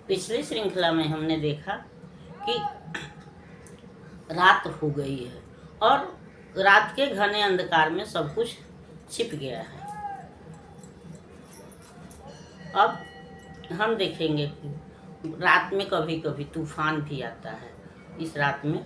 पिछली श्रृंखला में हमने देखा कि रात हो गई है और रात के घने अंधकार में सब कुछ छिप गया है। अब हम देखेंगे कि रात में कभी कभी तूफान भी आता है। इस रात में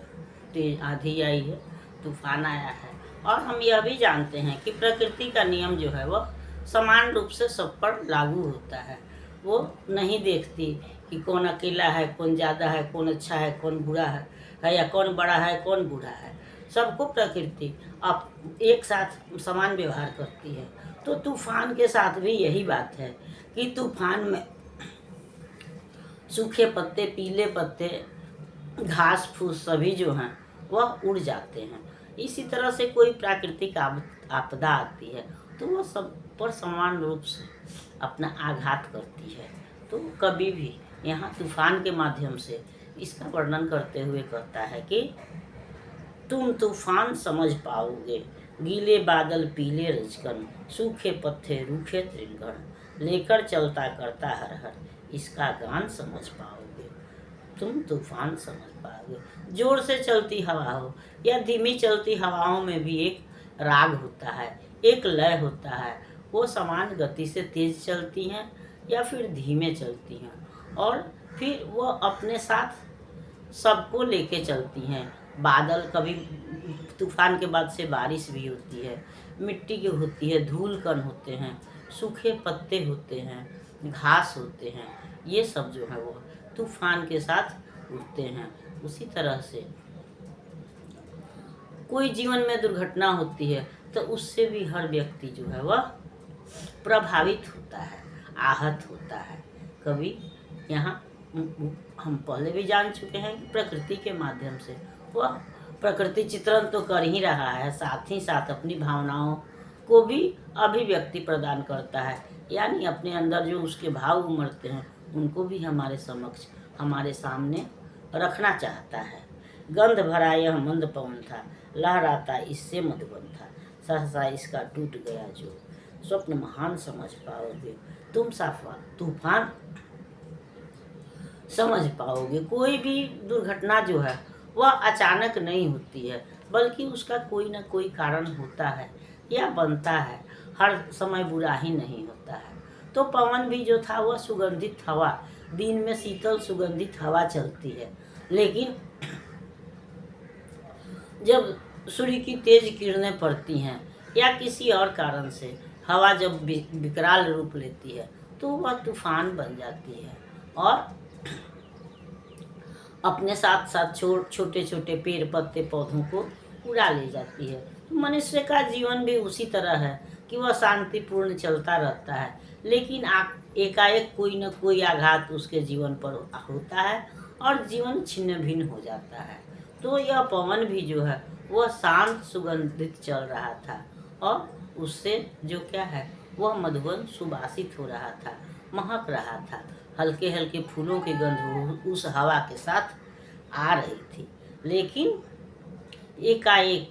तेज आंधी आई है, तूफान आया है। और हम यह भी जानते हैं कि प्रकृति का नियम जो है वह समान रूप से सब पर लागू होता है। वो नहीं देखती कि कौन अकेला है, कौन ज़्यादा है, कौन अच्छा है, कौन बुरा है या कौन बड़ा है, कौन बूढ़ा है। सबको प्रकृति अब एक साथ समान व्यवहार करती है। तो तूफान के साथ भी यही बात है कि तूफान में सूखे पत्ते, पीले पत्ते, घास फूस सभी जो हैं वह उड़ जाते हैं। इसी तरह से कोई प्राकृतिक आपदा आती है तो वह सब पर समान रूप से अपना आघात करती है। तो कभी भी यहाँ तूफान के माध्यम से इसका वर्णन करते हुए कहता है कि तुम तूफान समझ पाओगे, गीले बादल पीले रजकन, सूखे पत्ते रूखे त्रिंगण, लेकर चलता करता हर हर, इसका गान समझ पाओगे। तुम तूफान समझ पाओगे। जोर से चलती हवा हो या धीमी चलती हवाओं में भी एक राग होता है, एक लय होता है। वो समान गति से तेज चलती हैं या फिर धीमे चलती हैं और फिर वो अपने साथ सबको लेके चलती हैं। बादल, कभी तूफान के बाद से बारिश भी होती है, मिट्टी की होती है, धूल कण होते हैं, सूखे पत्ते होते हैं, घास होते हैं। ये सब जो है वो तूफान के साथ उड़ते हैं। उसी तरह से कोई जीवन में दुर्घटना होती है तो उससे भी हर व्यक्ति जो है वह प्रभावित होता है, आहत होता है। कभी यहाँ हम पहले भी जान चुके हैं कि प्रकृति के माध्यम से वह प्रकृति चित्रण तो कर ही रहा है, साथ ही साथ अपनी भावनाओं को भी अभिव्यक्ति प्रदान करता है। यानी अपने अंदर जो उसके भाव उमड़ते हैं उनको भी हमारे समक्ष, हमारे सामने रखना चाहता है। गंध भरा यह मंद पवन था, लहराता इससे मधुबन था, सहसा इसका टूट गया जो, स्वप्न महान समझ पाओगे, तुम साफा तूफान समझ पाओगे। कोई भी दुर्घटना जो है वह अचानक नहीं होती है, बल्कि उसका कोई ना कोई कारण होता है या बनता है। हर समय बुरा ही नहीं होता है। तो पवन भी जो था वह सुगंधित हवा, दिन में शीतल सुगंधित हवा चलती है, लेकिन जब सूर्य की तेज किरणें पड़ती हैं या किसी और कारण से हवा जब विकराल रूप लेती है तो वह तूफान बन जाती है और अपने साथ साथ छोटे छोटे पेड़ पत्ते पौधों को उड़ा ले जाती है। मनुष्य का जीवन भी उसी तरह है कि वह शांतिपूर्ण चलता रहता है, लेकिन एकाएक कोई न कोई आघात उसके जीवन पर होता है और जीवन छिन्न भिन्न हो जाता है। तो यह पवन भी जो है वह शांत सुगंधित चल रहा था और उससे जो क्या है वह मधुबन सुबासित हो रहा था, महक रहा था। हल्के हल्के फूलों की गंध उस हवा के साथ आ रही थी, लेकिन एकाएक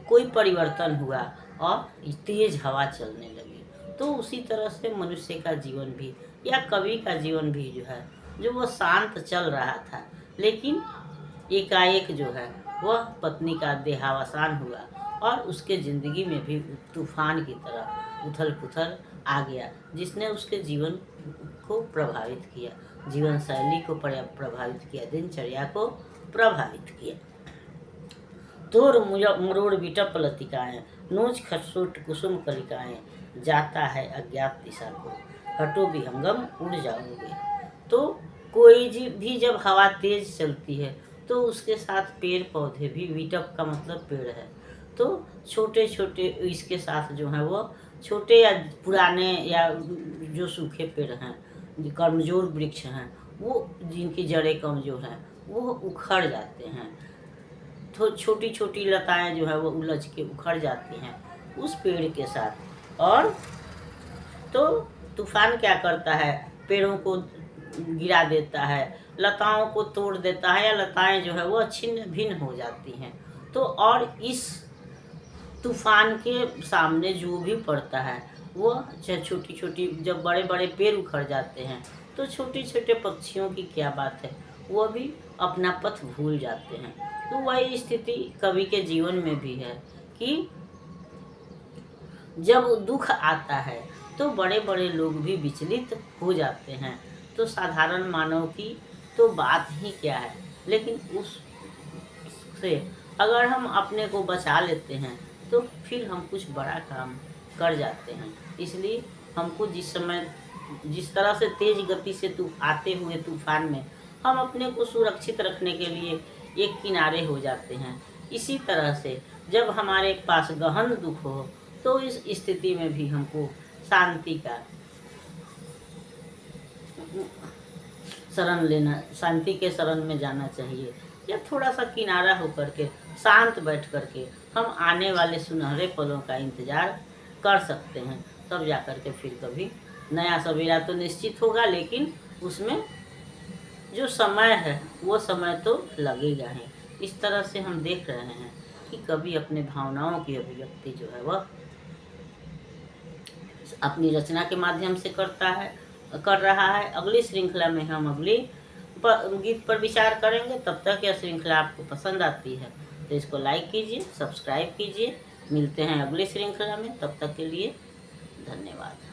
कोई परिवर्तन हुआ और तेज हवा चलने लगी। तो उसी तरह से मनुष्य का जीवन भी या कवि का जीवन भी जो है, जो वो शांत चल रहा था, लेकिन एकाएक जो है वह पत्नी का देहावसान हुआ और उसके ज़िंदगी में भी तूफान की तरह उथल पुथल आ गया, जिसने उसके जीवन को प्रभावित किया, जीवन शैली को प्रभावित किया, दिनचर्या को प्रभावित किया। तोर मरोड़ बिटप लतिकाएँ, नोच खटसूट कुसुम कलिकाएँ, जाता है अज्ञात दिशा को, हटो विहंगम उड़ जाओगे। तो कोई भी जब हवा तेज चलती है तो उसके साथ पेड़ पौधे भी, विटप का मतलब पेड़ है, तो छोटे छोटे इसके साथ जो है वो छोटे या पुराने या जो सूखे पेड़ हैं, जो कमज़ोर वृक्ष हैं, वो जिनकी जड़ें कमज़ोर हैं वो उखड़ जाते हैं। तो छोटी छोटी लताएं जो है वो उलझ के उखड़ जाती हैं उस पेड़ के साथ। और तो तूफान क्या करता है, पेड़ों को गिरा देता है, लताओं को तोड़ देता है या लताएं जो है वो छिन्न भिन्न हो जाती हैं। तो और इस तूफान के सामने जो भी पड़ता है वो चाहे छोटी छोटी, जब बड़े बड़े पेड़ उखड़ जाते हैं तो छोटे छोटे पक्षियों की क्या बात है, वो भी अपना पथ भूल जाते हैं। तो वही स्थिति कवि के जीवन में भी है कि जब दुख आता है तो बड़े बड़े लोग भी विचलित हो जाते हैं। तो साधारण मानव की तो बात ही क्या है, लेकिन उससे अगर हम अपने को बचा लेते हैं तो फिर हम कुछ बड़ा काम कर जाते हैं। इसलिए हमको जिस तरह से तेज गति से आते हुए तूफान में हम अपने को सुरक्षित रखने के लिए एक किनारे हो जाते हैं, इसी तरह से जब हमारे पास गहन दुख हो तो इस स्थिति में भी हमको शांति का शरण लेना, शांति के शरण में जाना चाहिए, या थोड़ा सा किनारा होकर के शांत बैठ करके हम आने वाले सुनहरे पलों का इंतजार कर सकते हैं। तब जा कर के फिर कभी नया सवेरा तो निश्चित होगा, लेकिन उसमें जो समय है वो समय तो लगेगा ही। इस तरह से हम देख रहे हैं कि कवि अपने भावनाओं की अभिव्यक्ति जो है वह अपनी रचना के माध्यम से कर रहा है। अगली श्रृंखला में हम अगली गीत पर विचार करेंगे। तब तक यह श्रृंखला आपको पसंद आती है तो इसको लाइक कीजिए, सब्सक्राइब कीजिए। मिलते हैं अगली श्रृंखला में, तब तक के लिए धन्यवाद।